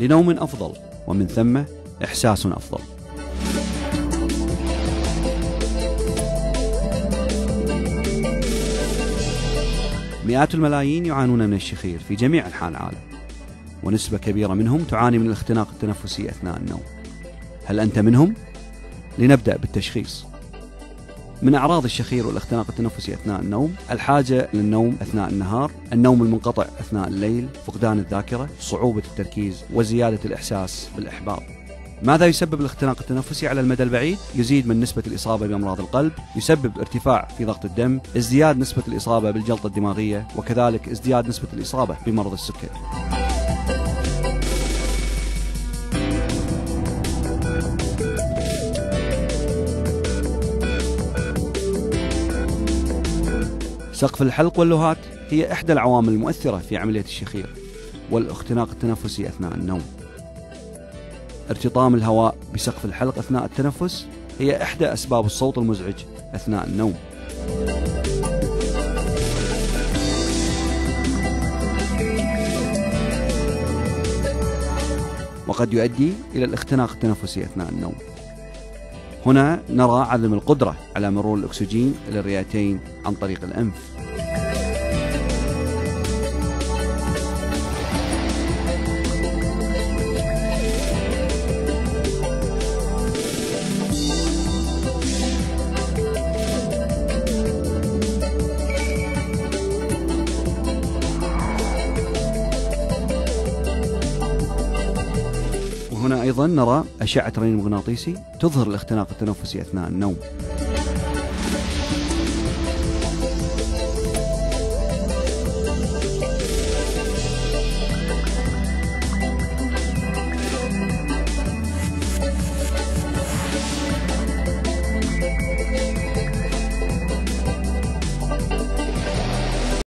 لنوم أفضل، ومن ثم إحساس أفضل. مئات الملايين يعانون من الشخير في جميع أنحاء العالم، ونسبة كبيرة منهم تعاني من الاختناق التنفسي أثناء النوم. هل أنت منهم؟ لنبدأ بالتشخيص. من أعراض الشخير والاختناق التنفسي أثناء النوم: الحاجة للنوم أثناء النهار، النوم المنقطع أثناء الليل، فقدان الذاكرة، صعوبة التركيز، وزيادة الإحساس بالإحباط. ماذا يسبب الاختناق التنفسي على المدى البعيد؟ يزيد من نسبة الإصابة بأمراض القلب، يسبب ارتفاع في ضغط الدم، ازدياد نسبة الإصابة بالجلطة الدماغية، وكذلك ازدياد نسبة الإصابة بمرض السكري. سقف الحلق واللهات هي إحدى العوامل المؤثرة في عملية الشخير والاختناق التنفسي أثناء النوم. ارتطام الهواء بسقف الحلق أثناء التنفس هي إحدى أسباب الصوت المزعج أثناء النوم. وقد يؤدي إلى الاختناق التنفسي أثناء النوم. هنا نرى عدم القدرة على مرور الأكسجين إلى الرئتين عن طريق الأنف. وهنا أيضا نرى أشعة رنين مغناطيسي تظهر الاختناق التنفسي أثناء النوم.